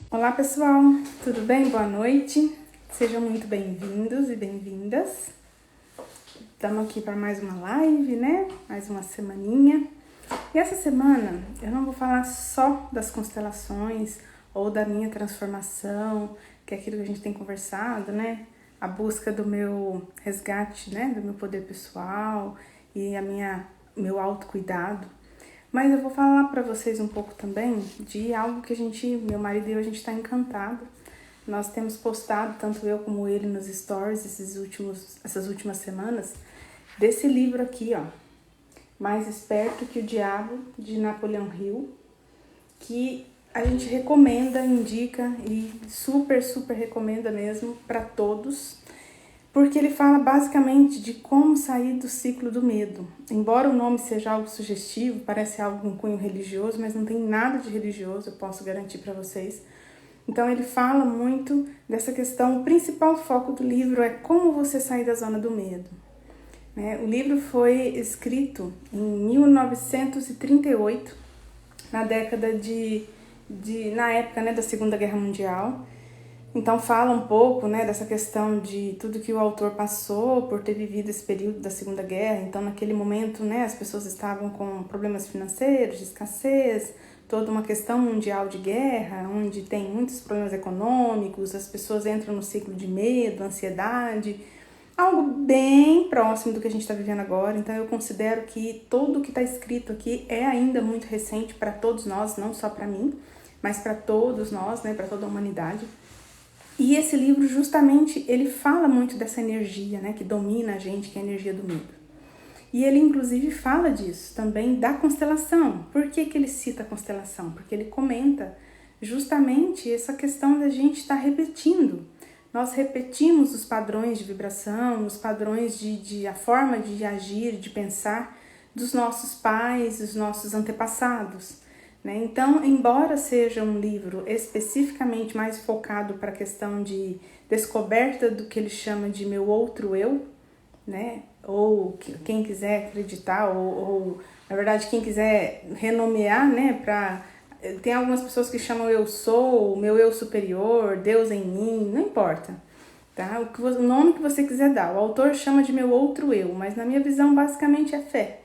Olá pessoal, tudo bem? Boa noite, sejam muito bem-vindos e bem-vindas. Estamos aqui para mais uma live, né? Mais uma semaninha. E essa semana eu não vou falar só das constelações ou da minha transformação, que é aquilo que a gente tem conversado, né? A busca do meu resgate, né? Do meu poder pessoal e meu autocuidado. Mas eu vou falar para vocês um pouco também de algo que meu marido e eu, a gente está encantado. Nós temos postado, tanto eu como ele, nos stories essas últimas semanas, desse livro aqui, ó, Mais Esperto que o Diabo, de Napoleão Hill, que a gente recomenda, indica e super recomenda mesmo para todos, porque ele fala basicamente de como sair do ciclo do medo. Embora o nome seja algo sugestivo, parece algo com cunho religioso, mas não tem nada de religioso, eu posso garantir para vocês. Então ele fala muito dessa questão, o principal foco do livro é como você sair da zona do medo. O livro foi escrito em 1938, na década na época, né, da Segunda Guerra Mundial. Então fala um pouco, né, dessa questão de tudo que o autor passou por ter vivido esse período da Segunda Guerra. Então naquele momento, né, as pessoas estavam com problemas financeiros, de escassez, toda uma questão mundial de guerra, onde tem muitos problemas econômicos, as pessoas entram no ciclo de medo, ansiedade, algo bem próximo do que a gente está vivendo agora. Então eu considero que tudo o que está escrito aqui é ainda muito recente para todos nós, não só para mim, mas para todos nós, né, para toda a humanidade. E esse livro justamente ele fala muito dessa energia, né, que domina a gente, que é a energia do medo. E ele inclusive fala disso também da constelação. Por que ele cita a constelação? Porque ele comenta justamente essa questão da gente estar repetindo. Nós repetimos os padrões de vibração, os padrões a forma de agir, de pensar dos nossos pais, dos nossos antepassados. Então, embora seja um livro especificamente mais focado para a questão de descoberta do que ele chama de meu outro eu, né? Ou quem quiser acreditar, ou na verdade quem quiser renomear, né? Tem algumas pessoas que chamam eu sou, meu eu superior, Deus em mim, não importa. Tá? O nome que você quiser dar. O autor chama de meu outro eu, mas na minha visão basicamente é fé.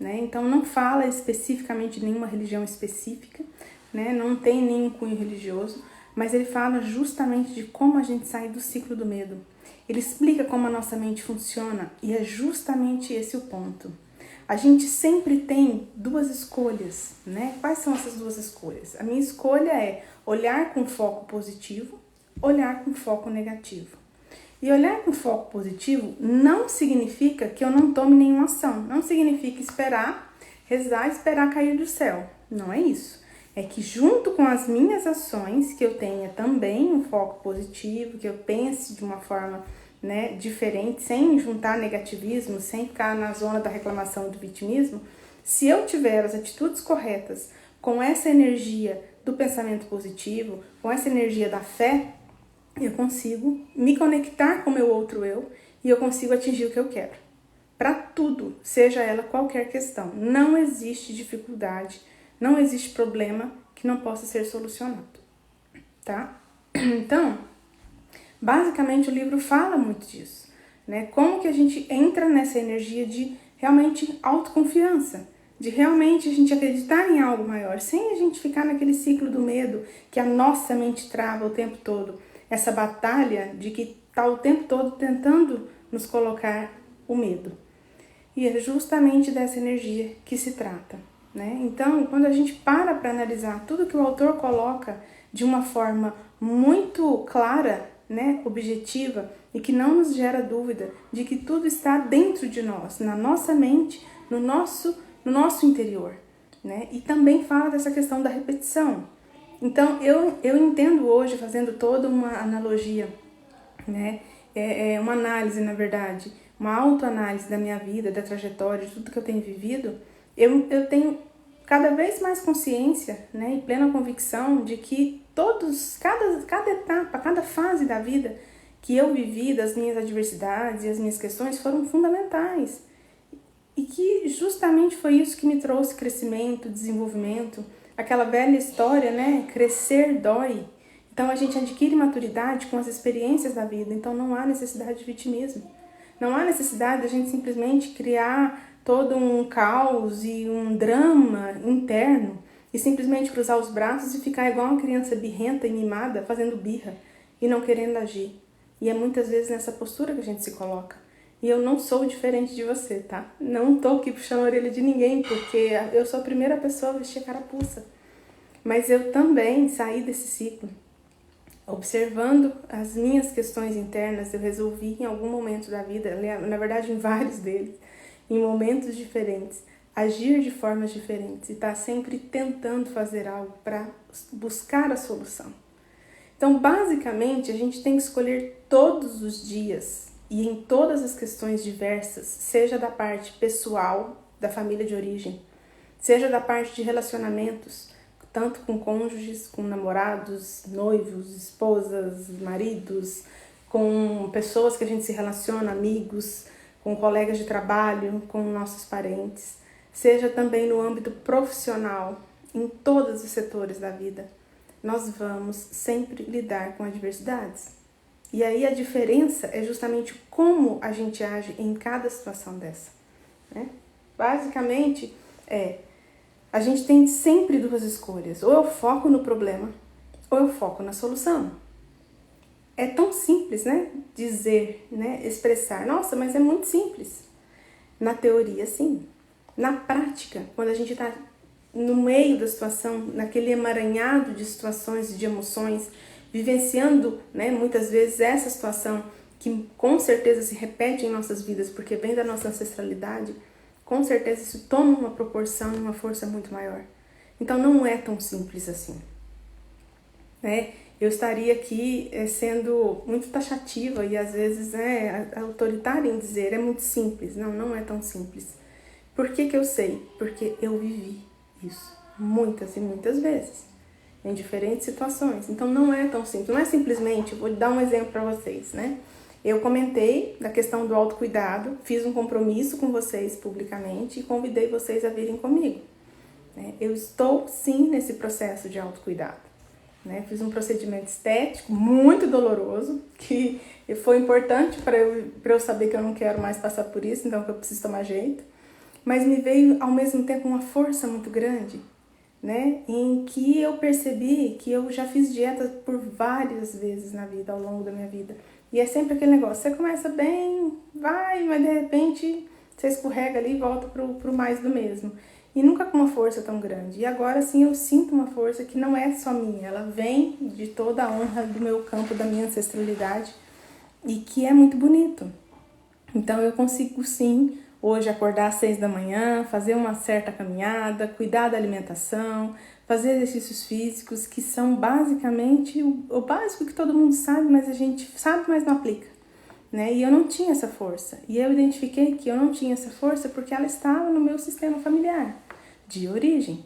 Então não fala especificamente de nenhuma religião específica, né? Não tem nenhum cunho religioso, mas ele fala justamente de como a gente sai do ciclo do medo. Ele explica como a nossa mente funciona e é justamente esse o ponto. A gente sempre tem duas escolhas, né? Quais são essas duas escolhas? A minha escolha é olhar com foco positivo, olhar com foco negativo. E olhar com foco positivo não significa que eu não tome nenhuma ação. Não significa esperar, rezar, esperar cair do céu. Não é isso. É que junto com as minhas ações, que eu tenha também um foco positivo, que eu pense de uma forma, né, diferente, sem juntar negativismo, sem ficar na zona da reclamação e do vitimismo. Se eu tiver as atitudes corretas, com essa energia do pensamento positivo, com essa energia da fé, eu consigo me conectar com o meu outro eu e eu consigo atingir o que eu quero. Para tudo, seja ela qualquer questão. Não existe dificuldade, não existe problema que não possa ser solucionado, tá? Então, basicamente o livro fala muito disso, né? Como que a gente entra nessa energia de realmente autoconfiança, de realmente a gente acreditar em algo maior, sem a gente ficar naquele ciclo do medo que a nossa mente trava o tempo todo. Essa batalha de que está o tempo todo tentando nos colocar o medo. E é justamente dessa energia que se trata, né? Então, quando a gente para analisar tudo que o autor coloca de uma forma muito clara, né, objetiva, e que não nos gera dúvida de que tudo está dentro de nós, na nossa mente, no nosso interior, né? E também fala dessa questão da repetição. Então, eu entendo hoje, fazendo toda uma analogia, né? Uma análise, na verdade, uma autoanálise da minha vida, da trajetória, de tudo que eu tenho vivido, eu tenho cada vez mais consciência, né, e plena convicção de que cada etapa, cada fase da vida que eu vivi, das minhas adversidades e as minhas questões, foram fundamentais. E que justamente foi isso que me trouxe crescimento, desenvolvimento, aquela velha história, né? Crescer dói. Então a gente adquire maturidade com as experiências da vida, então não há necessidade de vitimismo. Não há necessidade de a gente simplesmente criar todo um caos e um drama interno e simplesmente cruzar os braços e ficar igual uma criança birrenta e mimada, fazendo birra e não querendo agir. E é muitas vezes nessa postura que a gente se coloca. E eu não sou diferente de você, tá? Não tô aqui puxando a orelha de ninguém, porque eu sou a primeira pessoa a vestir a carapuça. Mas eu também saí desse ciclo. Observando as minhas questões internas, eu resolvi em algum momento da vida, na verdade em vários deles, em momentos diferentes, agir de formas diferentes e estar sempre tentando fazer algo para buscar a solução. Então, basicamente, a gente tem que escolher todos os dias e em todas as questões diversas, seja da parte pessoal, da família de origem, seja da parte de relacionamentos, tanto com cônjuges, com namorados, noivos, esposas, maridos, com pessoas que a gente se relaciona, amigos, com colegas de trabalho, com nossos parentes, seja também no âmbito profissional, em todos os setores da vida, nós vamos sempre lidar com adversidades. E aí a diferença é justamente como a gente age em cada situação dessa, né? Basicamente, a gente tem sempre duas escolhas. Ou eu foco no problema, ou eu foco na solução. É tão simples, né? Dizer, né? Expressar. Nossa, mas é muito simples. Na teoria, sim. Na prática, quando a gente está no meio da situação, naquele emaranhado de situações e de emoções, vivenciando, né, muitas vezes essa situação que com certeza se repete em nossas vidas, porque vem da nossa ancestralidade, com certeza isso toma uma proporção e uma força muito maior. Então não é tão simples assim, né? Eu estaria aqui sendo muito taxativa e às vezes autoritária em dizer é muito simples. Não, não é tão simples. Por que que eu sei? Porque eu vivi isso muitas e muitas vezes, em diferentes situações. Então não é tão simples. Não é simplesmente, vou dar um exemplo para vocês, né? Eu comentei da questão do autocuidado, fiz um compromisso com vocês publicamente e convidei vocês a virem comigo, né? Eu estou sim nesse processo de autocuidado, né? Fiz um procedimento estético muito doloroso, que foi importante para eu saber que eu não quero mais passar por isso, então que eu preciso tomar jeito. Mas me veio ao mesmo tempo uma força muito grande, né? Em que eu percebi que eu já fiz dieta por várias vezes na vida, ao longo da minha vida. E é sempre aquele negócio, você começa bem, vai, mas de repente você escorrega ali e volta pro mais do mesmo. E nunca com uma força tão grande. E agora sim eu sinto uma força que não é só minha, ela vem de toda a honra do meu campo, da minha ancestralidade, e que é muito bonito. Então eu consigo sim hoje acordar às 6 da manhã, fazer uma certa caminhada, cuidar da alimentação, fazer exercícios físicos, que são basicamente o básico que todo mundo sabe, mas a gente sabe, mas não aplica, né? E eu não tinha essa força. E eu identifiquei que eu não tinha essa força porque ela estava no meu sistema familiar, de origem,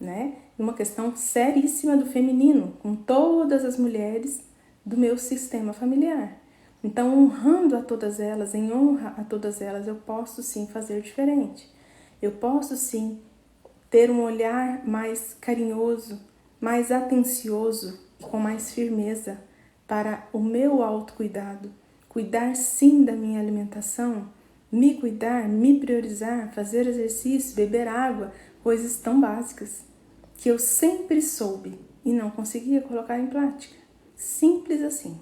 né? Uma questão seríssima do feminino, com todas as mulheres do meu sistema familiar. Então, honrando a todas elas, em honra a todas elas, eu posso sim fazer diferente. Eu posso sim ter um olhar mais carinhoso, mais atencioso e com mais firmeza para o meu autocuidado. Cuidar sim da minha alimentação, me cuidar, me priorizar, fazer exercício, beber água, coisas tão básicas que eu sempre soube e não conseguia colocar em prática. Simples assim.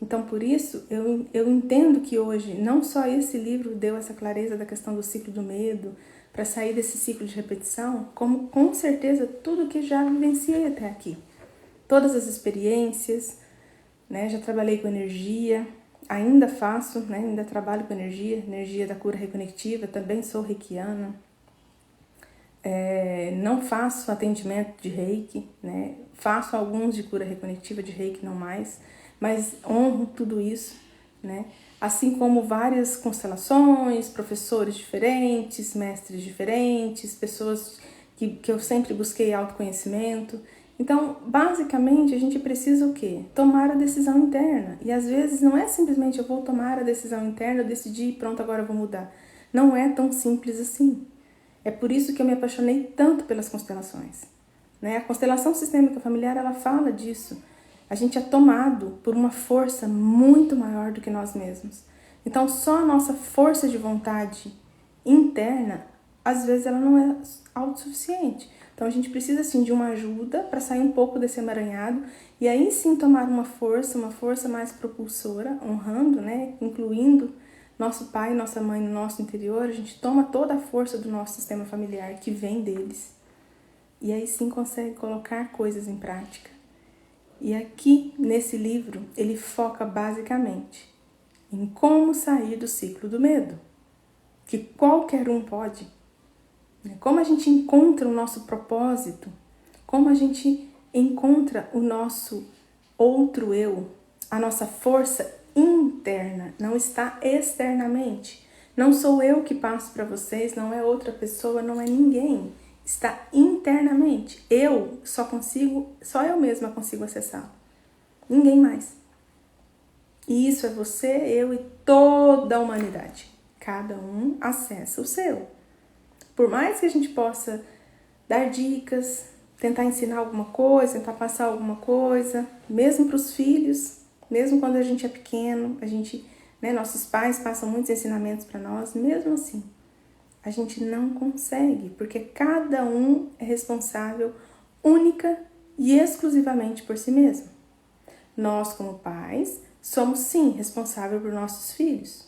Então, por isso, eu entendo que hoje não só esse livro deu essa clareza da questão do ciclo do medo, para sair desse ciclo de repetição, como com certeza tudo que já vivenciei até aqui. Todas as experiências, né? Já trabalhei com energia, ainda faço, né? Ainda trabalho com energia da cura reconectiva, também sou reikiana. Não faço atendimento de reiki, né? Faço alguns de cura reconectiva de reiki, não mais, mas honro tudo isso, né? Assim como várias constelações, professores diferentes, mestres diferentes, pessoas que eu sempre busquei autoconhecimento. Então, basicamente, a gente precisa o quê? Tomar a decisão interna. E às vezes não é simplesmente eu vou tomar a decisão interna, eu decidi, pronto, agora eu vou mudar. Não é tão simples assim. É por isso que eu me apaixonei tanto pelas constelações, né? A constelação sistêmica familiar, ela fala disso, A gente é tomado por uma força muito maior do que nós mesmos. Então, só a nossa força de vontade interna, às vezes ela não é autossuficiente. Então, a gente precisa, sim, de uma ajuda para sair um pouco desse emaranhado e aí, sim, tomar uma força mais propulsora, honrando, né, incluindo nosso pai e nossa mãe no nosso interior. A gente toma toda a força do nosso sistema familiar que vem deles. E aí, sim, consegue colocar coisas em prática. E aqui, nesse livro, ele foca basicamente em como sair do ciclo do medo, que qualquer um pode. Como a gente encontra o nosso propósito, como a gente encontra o nosso outro eu, a nossa força interna, não está externamente. Não sou eu que passo para vocês, não é outra pessoa, não é ninguém. Está internamente. Eu só eu mesma consigo acessá-lo. Ninguém mais. E isso é você, eu e toda a humanidade. Cada um acessa o seu. Por mais que a gente possa dar dicas, tentar ensinar alguma coisa, tentar passar alguma coisa, mesmo para os filhos, mesmo quando a gente é pequeno, nossos pais passam muitos ensinamentos para nós, mesmo assim, a gente não consegue, porque cada um é responsável única e exclusivamente por si mesmo. Nós, como pais, somos sim responsáveis por nossos filhos.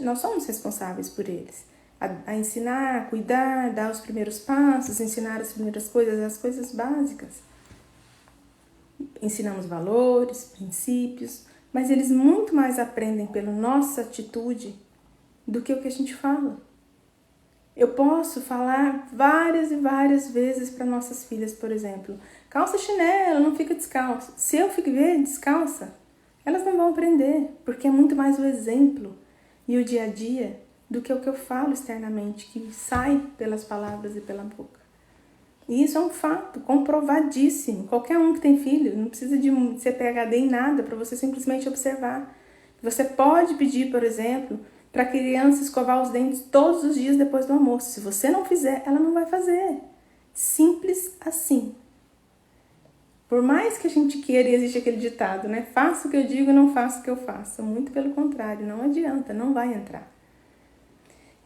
Nós somos responsáveis por eles. A ensinar, a cuidar, dar os primeiros passos, ensinar as primeiras coisas, as coisas básicas. Ensinamos valores, princípios, mas eles muito mais aprendem pela nossa atitude do que o que a gente fala. Eu posso falar várias e várias vezes para nossas filhas, por exemplo, calça chinelo, não fica descalça. Se eu ver descalça, elas não vão aprender, porque é muito mais o exemplo e o dia a dia do que o que eu falo externamente, que sai pelas palavras e pela boca. E isso é um fato comprovadíssimo. Qualquer um que tem filho, não precisa de ser PhD em nada para você simplesmente observar. Você pode pedir, por exemplo, para a criança escovar os dentes todos os dias depois do almoço. Se você não fizer, ela não vai fazer. Simples assim. Por mais que a gente queira, e existe aquele ditado, né? Faça o que eu digo e não faça o que eu faço. Muito pelo contrário, não adianta, não vai entrar.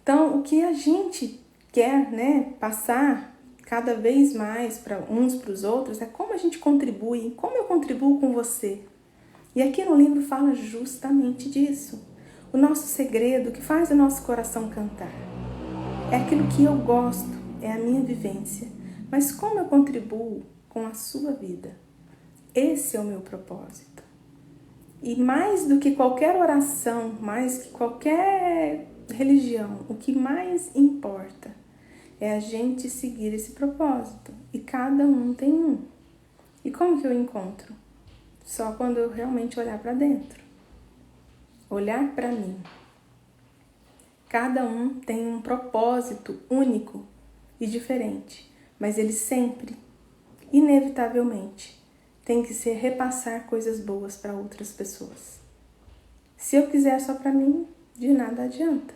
Então, o que a gente quer, né, passar cada vez mais para uns para os outros é como a gente contribui, como eu contribuo com você. E aqui no livro fala justamente disso. O nosso segredo, o que faz o nosso coração cantar, é aquilo que eu gosto, é a minha vivência. Mas como eu contribuo com a sua vida? Esse é o meu propósito. E mais do que qualquer oração, mais que qualquer religião, o que mais importa é a gente seguir esse propósito. E cada um tem um. E como que eu encontro? Só quando eu realmente olhar para dentro. Olhar para mim. Cada um tem um propósito único e diferente, mas ele sempre, inevitavelmente, tem que ser repassar coisas boas para outras pessoas. Se eu quiser só para mim, de nada adianta.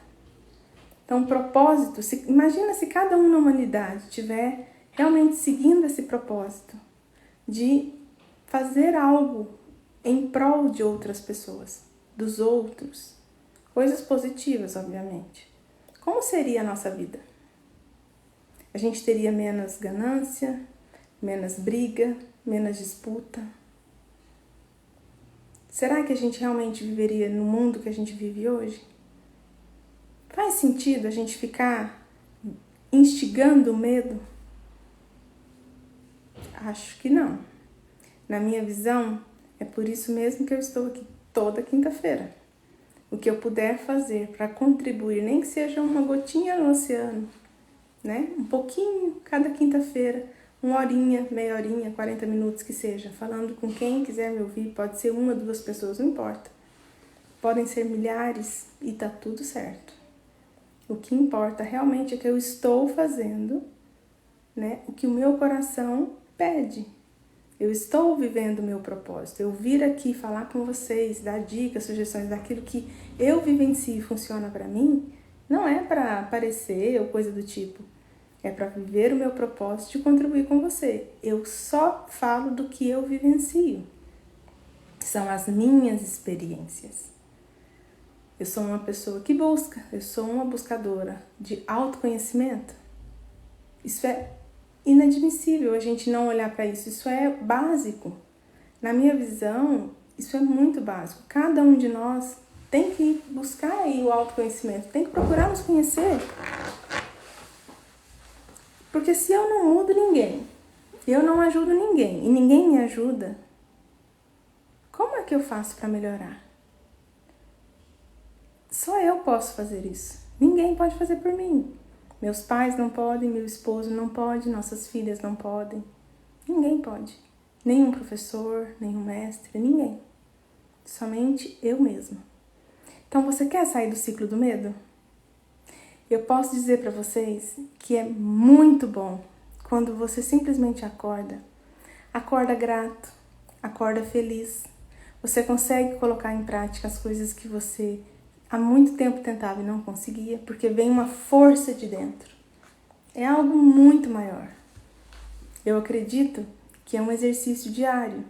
Então, propósito, imagina se cada um na humanidade estiver realmente seguindo esse propósito de fazer algo em prol de outras pessoas, dos outros, coisas positivas, obviamente. Como seria a nossa vida? A gente teria menos ganância, menos briga, menos disputa? Será que a gente realmente viveria no mundo que a gente vive hoje? Faz sentido a gente ficar instigando o medo? Acho que não. Na minha visão, é por isso mesmo que eu estou aqui toda quinta-feira. O que eu puder fazer para contribuir, nem que seja uma gotinha no oceano, né? Um pouquinho cada quinta-feira, 1 horinha, meia horinha, 40 minutos que seja, falando com quem quiser me ouvir, pode ser 1, 2 pessoas, não importa. Podem ser milhares e tá tudo certo. O que importa realmente é que eu estou fazendo, né, o que o meu coração pede. Eu estou vivendo o meu propósito. Eu vir aqui falar com vocês, dar dicas, sugestões daquilo que eu vivencio e funciona para mim, não é para aparecer ou coisa do tipo. É para viver o meu propósito e contribuir com você. Eu só falo do que eu vivencio. são as minhas experiências. Eu sou uma pessoa que busca, eu sou uma buscadora de autoconhecimento. Isso é inadmissível a gente não olhar para isso, isso é básico. Na minha visão, isso é muito básico. Cada um de nós tem que buscar aí o autoconhecimento, tem que procurar nos conhecer. Porque se eu não mudo ninguém, eu não ajudo ninguém e ninguém me ajuda, como é que eu faço para melhorar? Só eu posso fazer isso. Ninguém pode fazer por mim. Meus pais não podem, meu esposo não pode, nossas filhas não podem. Ninguém pode. Nenhum professor, nenhum mestre, ninguém. Somente eu mesma. Então, você quer sair do ciclo do medo? Eu posso dizer para vocês que é muito bom quando você simplesmente acorda grato, acorda feliz. Você consegue colocar em prática as coisas que você há muito tempo tentava e não conseguia, porque vem uma força de dentro. É algo muito maior. Eu acredito que é um exercício diário.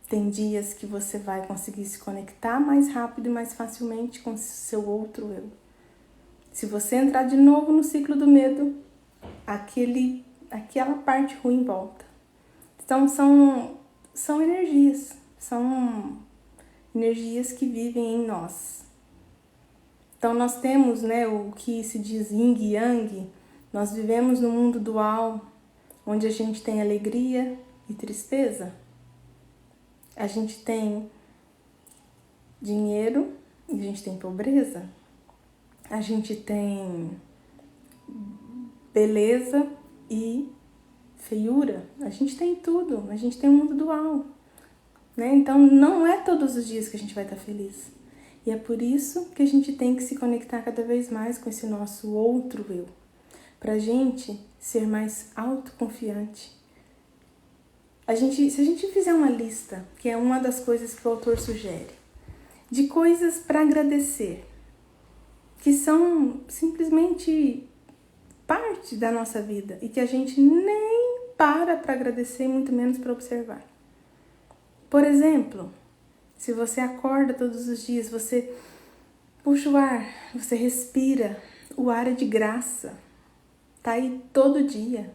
Tem dias que você vai conseguir se conectar mais rápido e mais facilmente com o seu outro eu. Se você entrar de novo no ciclo do medo, aquela parte ruim volta. Então são energias que vivem em nós. Então nós temos, o que se diz yin e yang. Nós vivemos no mundo dual, onde a gente tem alegria e tristeza. A gente tem dinheiro e a gente tem pobreza. A gente tem beleza e feiura. A gente tem tudo. A gente tem um mundo dual. Então não é todos os dias que a gente vai estar feliz. E é por isso que a gente tem que se conectar cada vez mais com esse nosso outro eu. Pra gente ser mais autoconfiante. Se a gente fizer uma lista, que é uma das coisas que o autor sugere, de coisas para agradecer, que são simplesmente parte da nossa vida e que a gente nem para agradecer, muito menos para observar. Por exemplo, se você acorda todos os dias, você puxa o ar, você respira, o ar é de graça, tá aí todo dia.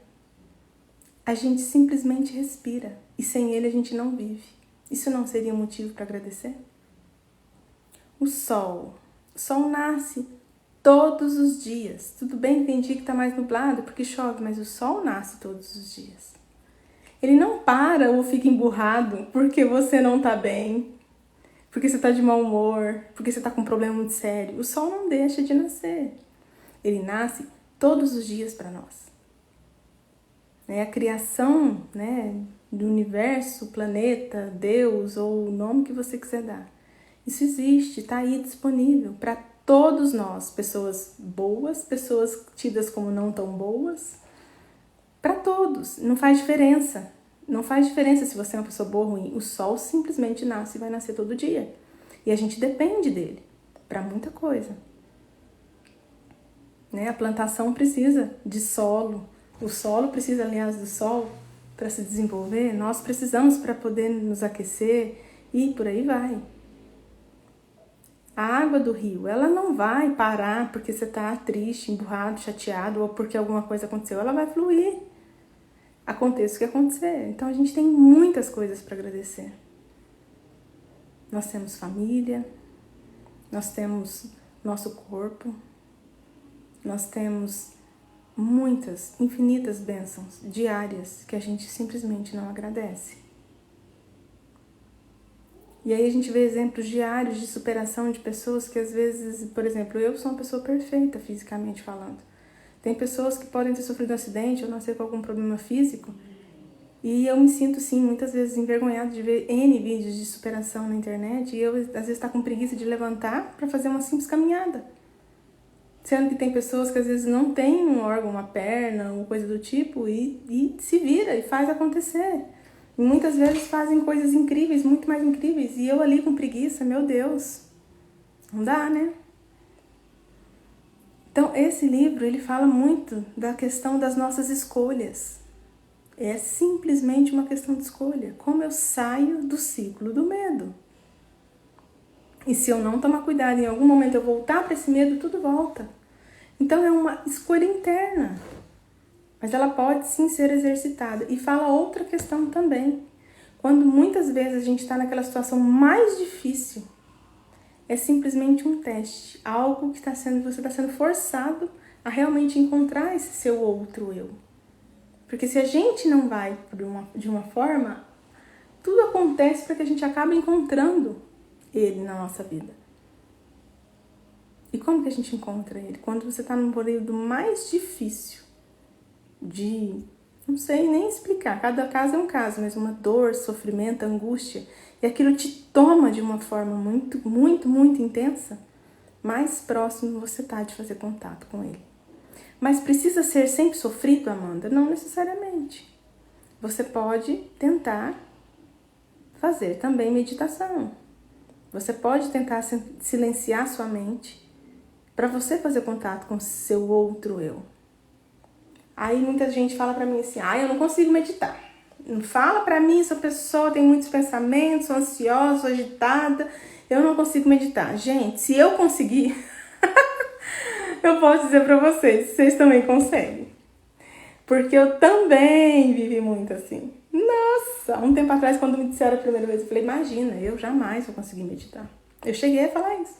A gente simplesmente respira e sem ele a gente não vive. Isso não seria um motivo para agradecer? O sol nasce todos os dias. Tudo bem que tem dia que está mais nublado porque chove, mas o sol nasce todos os dias. Ele não para ou fica emburrado porque você não está bem, porque você está de mau humor, porque você está com um problema muito sério. O sol não deixa de nascer. Ele nasce todos os dias para nós. A criação, do universo, planeta, Deus ou o nome que você quiser dar. Isso existe, está aí disponível para todos nós, pessoas boas, pessoas tidas como não tão boas, para todos, não faz diferença. Não faz diferença se você é uma pessoa boa ou ruim. O sol simplesmente nasce e vai nascer todo dia. E a gente depende dele para muita coisa. A plantação precisa de solo. O solo precisa, aliás, do sol para se desenvolver. Nós precisamos para poder nos aquecer e por aí vai. A água do rio, ela não vai parar porque você está triste, emburrado, chateado ou porque alguma coisa aconteceu. Ela vai fluir. Aconteça o que acontecer. Então a gente tem muitas coisas para agradecer. Nós temos família, nós temos nosso corpo, nós temos muitas, infinitas bênçãos diárias que a gente simplesmente não agradece. E aí a gente vê exemplos diários de superação de pessoas que às vezes, por exemplo, eu sou uma pessoa perfeita fisicamente falando. Tem pessoas que podem ter sofrido um acidente ou nascer com algum problema físico e eu me sinto, sim, muitas vezes envergonhada de ver N vídeos de superação na internet e eu, às vezes, estar com preguiça de levantar para fazer uma simples caminhada. Sendo que tem pessoas que às vezes não têm um órgão, uma perna ou coisa do tipo e se vira e faz acontecer. E muitas vezes fazem coisas incríveis, muito mais incríveis. E eu ali com preguiça, meu Deus, não dá, né? Então esse livro, ele fala muito da questão das nossas escolhas. É simplesmente uma questão de escolha. Como eu saio do ciclo do medo. E se eu não tomar cuidado, em algum momento eu voltar para esse medo, tudo volta. Então é uma escolha interna. Mas ela pode sim ser exercitada. E fala outra questão também. Quando muitas vezes a gente está naquela situação mais difícil, é simplesmente um teste. Algo que você está sendo forçado a realmente encontrar esse seu outro eu. Porque se a gente não vai de uma forma, tudo acontece para que a gente acabe encontrando ele na nossa vida. E como que a gente encontra ele? Quando você está num período mais difícil não sei nem explicar, cada caso é um caso, mas uma dor, sofrimento, angústia, e aquilo te toma de uma forma muito, muito, muito intensa, mais próximo você tá de fazer contato com ele. Mas precisa ser sempre sofrido, Amanda? Não necessariamente. Você pode tentar fazer também meditação. Você pode tentar silenciar sua mente para você fazer contato com o seu outro eu. Aí muita gente fala pra mim assim, eu não consigo meditar. Não fala pra mim, sou pessoa, tenho muitos pensamentos, sou ansiosa, sou agitada, eu não consigo meditar. Gente, se eu conseguir, eu posso dizer pra vocês também conseguem. Porque eu também vivi muito assim. Nossa, um tempo atrás, quando me disseram a primeira vez, eu falei, imagina, eu jamais vou conseguir meditar. Eu cheguei a falar isso.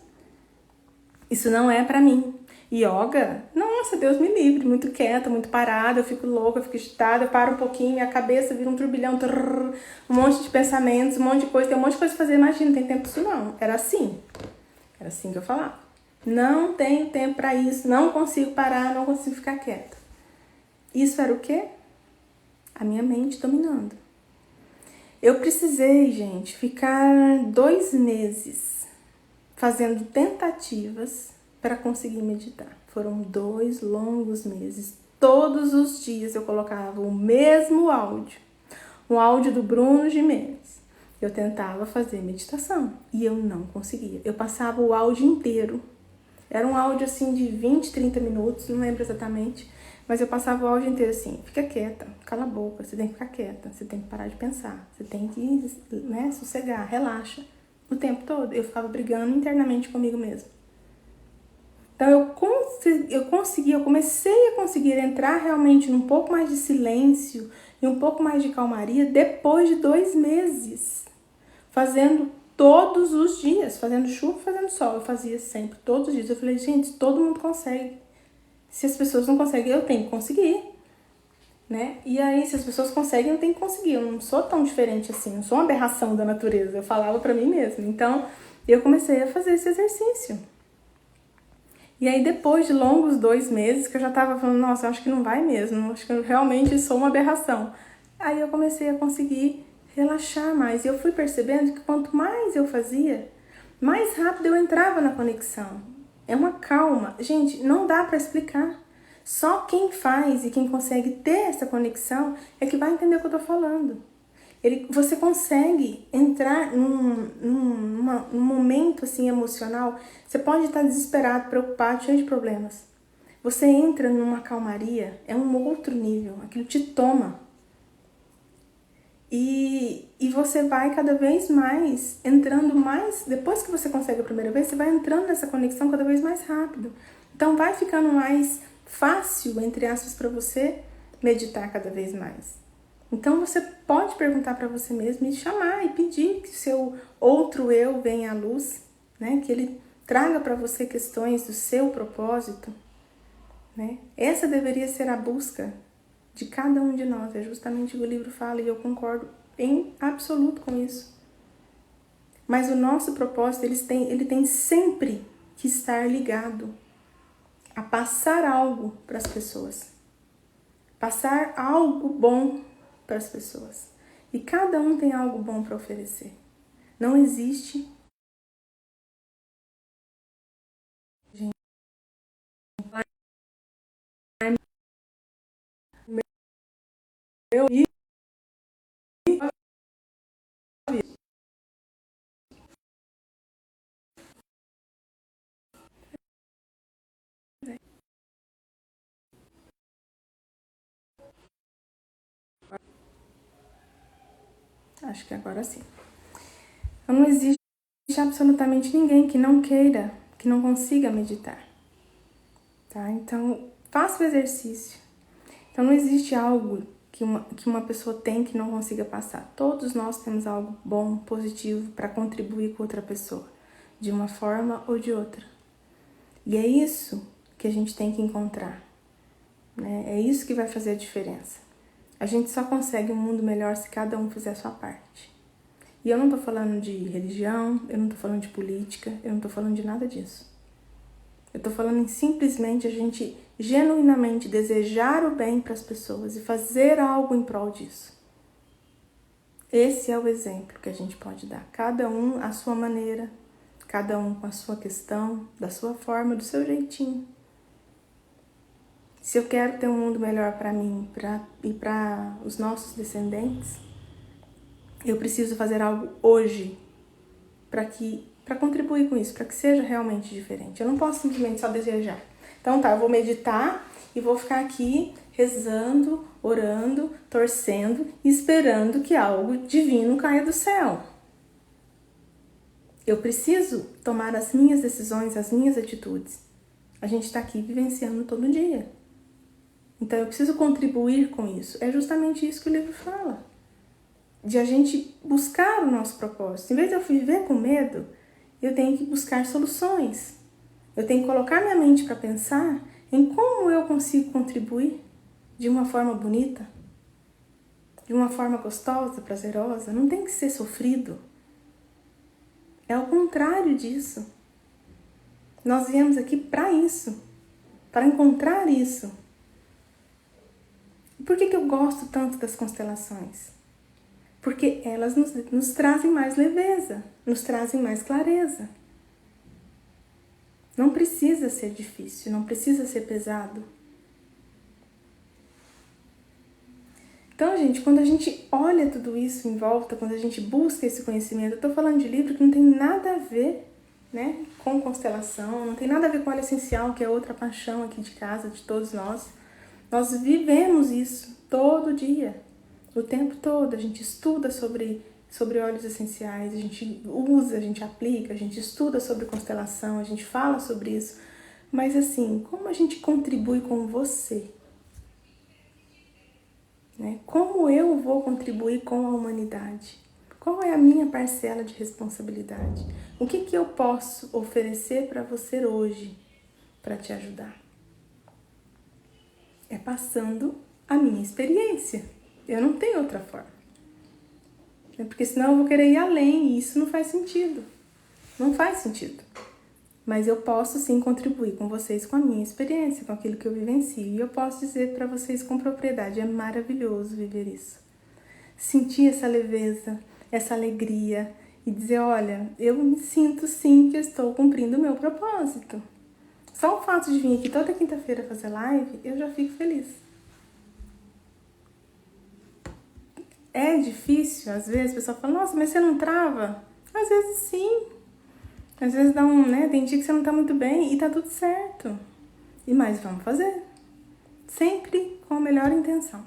Isso não é pra mim. Yoga, nossa, Deus me livre, muito quieta, muito parada, eu fico louca, eu fico agitada, eu paro um pouquinho, minha cabeça vira um turbilhão, um monte de pensamentos, um monte de coisa, tem um monte de coisa pra fazer, imagina, não tem tempo pra isso não. Era assim que eu falava. Não tenho tempo pra isso, não consigo parar, não consigo ficar quieta. Isso era o quê? A minha mente dominando. Eu precisei, gente, ficar 2 meses fazendo tentativas para conseguir meditar. Foram 2 longos meses. Todos os dias eu colocava o mesmo áudio. Um áudio do Bruno Gimenez. Eu tentava fazer meditação e eu não conseguia. Eu passava o áudio inteiro. Era um áudio assim de 20, 30 minutos, não lembro exatamente. Mas eu passava o áudio inteiro assim, fica quieta, cala a boca, você tem que ficar quieta, você tem que parar de pensar, você tem que, sossegar, relaxa. O tempo todo eu ficava brigando internamente comigo mesma. Então eu comecei a conseguir entrar realmente num pouco mais de silêncio e um pouco mais de calmaria depois de 2 meses. Fazendo todos os dias, fazendo chuva, fazendo sol. Eu fazia sempre, todos os dias. Eu falei, gente, todo mundo consegue. Se as pessoas não conseguem, eu tenho que conseguir. Né? E aí, se as pessoas conseguem, eu tenho que conseguir. Eu não sou tão diferente assim, não sou uma aberração da natureza. Eu falava pra mim mesma. Então, eu comecei a fazer esse exercício. E aí, depois de longos 2 meses, que eu já tava falando, nossa, acho que não vai mesmo, acho que eu realmente sou uma aberração. Aí eu comecei a conseguir relaxar mais. E eu fui percebendo que quanto mais eu fazia, mais rápido eu entrava na conexão. É uma calma. Gente, não dá pra explicar. Só quem faz e quem consegue ter essa conexão é que vai entender o que eu tô falando. Você consegue entrar num momento assim emocional. Você pode estar desesperado, preocupado, cheio de problemas. Você entra numa calmaria, é um outro nível, aquilo te toma. E você vai cada vez mais entrando mais. Depois que você consegue a primeira vez, você vai entrando nessa conexão cada vez mais rápido. Então vai ficando mais fácil, entre aspas, para você meditar cada vez mais. Então você pode perguntar para você mesmo e chamar e pedir que o seu outro eu venha à luz, né? Que ele traga para você questões do seu propósito, né? Essa deveria ser a busca de cada um de nós, é justamente o que o livro fala e eu concordo em absoluto com isso. Mas o nosso propósito, ele tem sempre que estar ligado a passar algo para as pessoas. Passar algo bom para as pessoas. E cada um tem algo bom para oferecer. Não existe meu acho que agora sim. Não existe absolutamente ninguém que não queira, que não consiga meditar, tá? Então, faça o exercício. Então, não existe algo que uma pessoa tem que não consiga passar. Todos nós temos algo bom, positivo, para contribuir com outra pessoa, de uma forma ou de outra. E é isso que a gente tem que encontrar, né? É isso que vai fazer a diferença. A gente só consegue um mundo melhor se cada um fizer a sua parte. E eu não tô falando de religião, eu não tô falando de política, eu não tô falando de nada disso. Eu tô falando em simplesmente a gente genuinamente desejar o bem para as pessoas e fazer algo em prol disso. Esse é o exemplo que a gente pode dar. Cada um à sua maneira, cada um com a sua questão, da sua forma, do seu jeitinho. Se eu quero ter um mundo melhor para mim e para os nossos descendentes, eu preciso fazer algo hoje para contribuir com isso, para que seja realmente diferente. Eu não posso simplesmente só desejar. Então tá, eu vou meditar e vou ficar aqui rezando, orando, torcendo e esperando que algo divino caia do céu. Eu preciso tomar as minhas decisões, as minhas atitudes. A gente está aqui vivenciando todo dia. Então eu preciso contribuir com isso. É justamente isso que o livro fala. De a gente buscar o nosso propósito. Em vez de eu viver com medo, eu tenho que buscar soluções. Eu tenho que colocar minha mente para pensar em como eu consigo contribuir de uma forma bonita, de uma forma gostosa, prazerosa. Não tem que ser sofrido. É o contrário disso. Nós viemos aqui para isso, para encontrar isso. Por que eu gosto tanto das constelações? Porque elas nos trazem mais leveza, nos trazem mais clareza. Não precisa ser difícil, não precisa ser pesado. Então, gente, quando a gente olha tudo isso em volta, quando a gente busca esse conhecimento, eu estou falando de livro que não tem nada a ver, né, com constelação, não tem nada a ver com óleo essencial, que é outra paixão aqui de casa, de todos nós. Nós vivemos isso todo dia, o tempo todo. A gente estuda sobre óleos essenciais, a gente usa, a gente aplica, a gente estuda sobre constelação, a gente fala sobre isso. Mas assim, como a gente contribui com você? Né? Como eu vou contribuir com a humanidade? Qual é a minha parcela de responsabilidade? O que eu posso oferecer para você hoje para te ajudar? É passando a minha experiência. Eu não tenho outra forma. Porque senão eu vou querer ir além e isso não faz sentido. Não faz sentido. Mas eu posso sim contribuir com vocês com a minha experiência, com aquilo que eu vivencio. E eu posso dizer para vocês com propriedade, é maravilhoso viver isso. Sentir essa leveza, essa alegria e dizer, olha, eu me sinto sim que eu estou cumprindo o meu propósito. Só o fato de vir aqui toda quinta-feira fazer live, eu já fico feliz. É difícil, às vezes, a pessoa fala, nossa, mas você não trava? Às vezes sim. Às vezes dá tem dia que você não tá muito bem e tá tudo certo. E mais, vamos fazer. Sempre com a melhor intenção.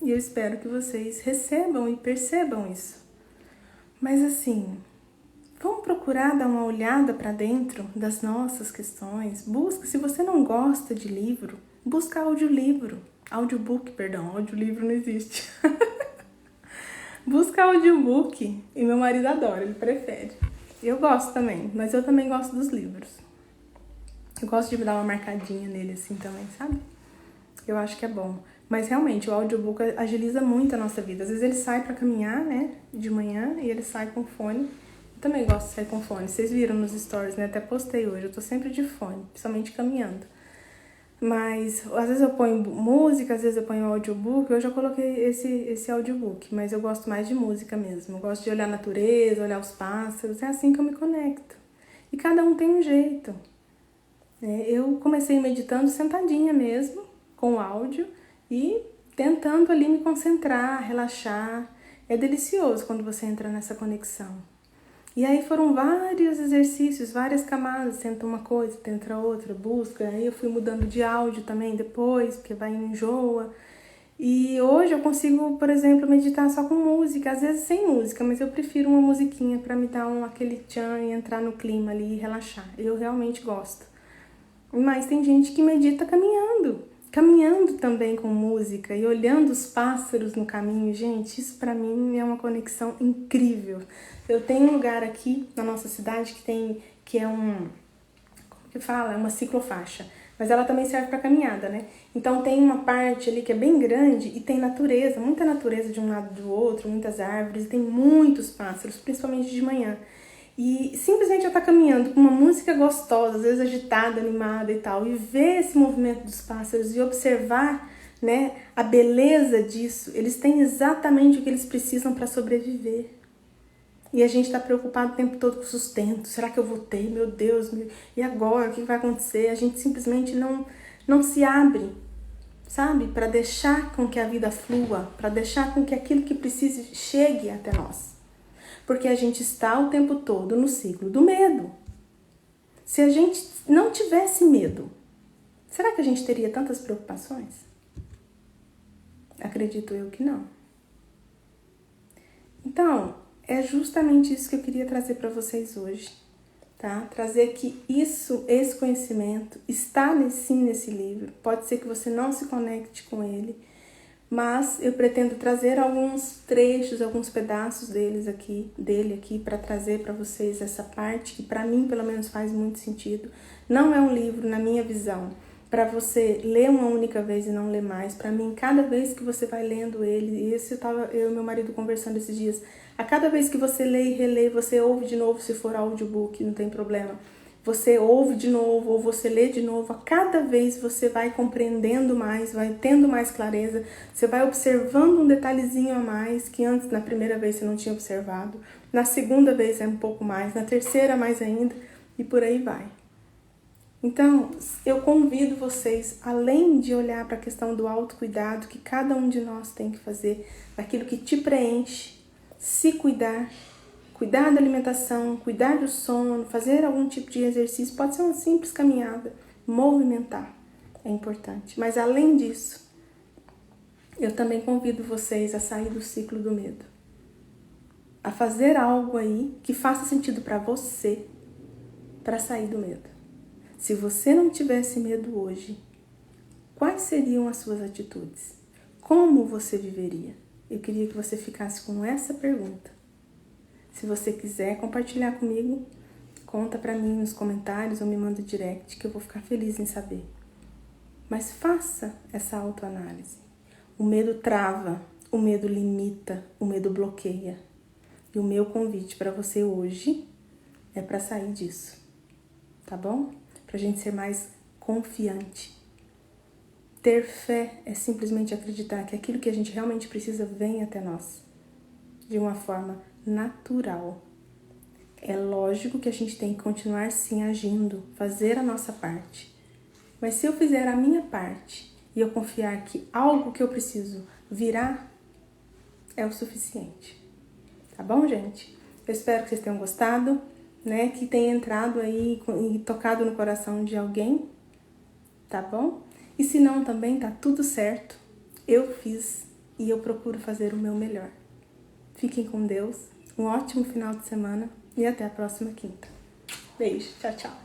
E eu espero que vocês recebam e percebam isso. Mas assim, vamos procurar dar uma olhada para dentro das nossas questões. Busca, se você não gosta de livro, busca audiolivro. Audiobook, perdão, audiolivro não existe. Busca audiobook. E meu marido adora, ele prefere. Eu gosto também, mas eu também gosto dos livros. Eu gosto de dar uma marcadinha nele assim também, sabe? Eu acho que é bom. Mas realmente, o audiobook agiliza muito a nossa vida. Às vezes ele sai pra caminhar, né, de manhã, e ele sai com fone. Eu também gosto de sair com fone. Vocês viram nos stories, né? Até postei hoje. Eu tô sempre de fone, principalmente caminhando. Mas, às vezes eu ponho música, às vezes eu ponho audiobook. Eu já coloquei esse audiobook, mas eu gosto mais de música mesmo. Eu gosto de olhar a natureza, olhar os pássaros. É assim que eu me conecto. E cada um tem um jeito. Eu comecei meditando sentadinha mesmo, com áudio, e tentando ali me concentrar, relaxar. É delicioso quando você entra nessa conexão. E aí foram vários exercícios, várias camadas, tenta uma coisa, tenta outra, busca. Aí eu fui mudando de áudio também depois, porque vai enjoa. E hoje eu consigo, por exemplo, meditar só com música, às vezes sem música, mas eu prefiro uma musiquinha para me dar aquele tchan e entrar no clima ali e relaxar. Eu realmente gosto. Mas tem gente que medita caminhando também com música e olhando os pássaros no caminho. Gente, isso para mim é uma conexão incrível. Eu tenho um lugar aqui na nossa cidade que é como que fala? É uma ciclofaixa. Mas ela também serve para caminhada, né? Então tem uma parte ali que é bem grande e tem natureza, muita natureza de um lado do outro, muitas árvores, tem muitos pássaros, principalmente de manhã. E simplesmente eu estar caminhando com uma música gostosa, às vezes agitada, animada e tal, e ver esse movimento dos pássaros e observar, né, a beleza disso. Eles têm exatamente o que eles precisam para sobreviver. E a gente está preocupado o tempo todo com o sustento. Será que eu vou ter? Meu Deus, e agora? O que vai acontecer? A gente simplesmente não se abre, sabe? Para deixar com que a vida flua, para deixar com que aquilo que precisa chegue até nós. Porque a gente está o tempo todo no ciclo do medo. Se a gente não tivesse medo, será que a gente teria tantas preocupações? Acredito eu que não. Então, é justamente isso que eu queria trazer para vocês hoje, tá? Trazer que esse conhecimento está sim nesse livro. Pode ser que você não se conecte com ele, mas eu pretendo trazer alguns trechos, alguns pedaços dele aqui para trazer para vocês essa parte que para mim pelo menos faz muito sentido. Não é um livro, na minha visão, para você ler uma única vez e não ler mais. Para mim, cada vez que você vai lendo ele, e eu e meu marido conversando esses dias, a cada vez que você lê e relê, você ouve de novo, se for audiobook, não tem problema. Você ouve de novo ou você lê de novo, a cada vez você vai compreendendo mais, vai tendo mais clareza, você vai observando um detalhezinho a mais que antes, na primeira vez, você não tinha observado, na segunda vez é um pouco mais, na terceira mais ainda, e por aí vai. Então, eu convido vocês, além de olhar para a questão do autocuidado que cada um de nós tem que fazer, daquilo que te preenche, se cuidar da alimentação, cuidar do sono, fazer algum tipo de exercício, pode ser uma simples caminhada, movimentar é importante. Mas além disso, eu também convido vocês a sair do ciclo do medo, a fazer algo aí que faça sentido para você, para sair do medo. Se você não tivesse medo hoje, quais seriam as suas atitudes? Como você viveria? Eu queria que você ficasse com essa pergunta. Se você quiser compartilhar comigo, conta pra mim nos comentários ou me manda direct que eu vou ficar feliz em saber. Mas faça essa autoanálise. O medo trava, o medo limita, o medo bloqueia. E o meu convite para você hoje é para sair disso, tá bom? Pra gente ser mais confiante. Ter fé é simplesmente acreditar que aquilo que a gente realmente precisa vem até nós, de uma forma natural. É lógico que a gente tem que continuar sim agindo, fazer a nossa parte. Mas se eu fizer a minha parte e eu confiar que algo que eu preciso virá, é o suficiente. Tá bom, gente? Eu espero que vocês tenham gostado, né? Que tenha entrado aí e tocado no coração de alguém, tá bom? E se não também tá tudo certo. Eu fiz e eu procuro fazer o meu melhor. Fiquem com Deus, um ótimo final de semana e até a próxima quinta. Beijo, tchau, tchau.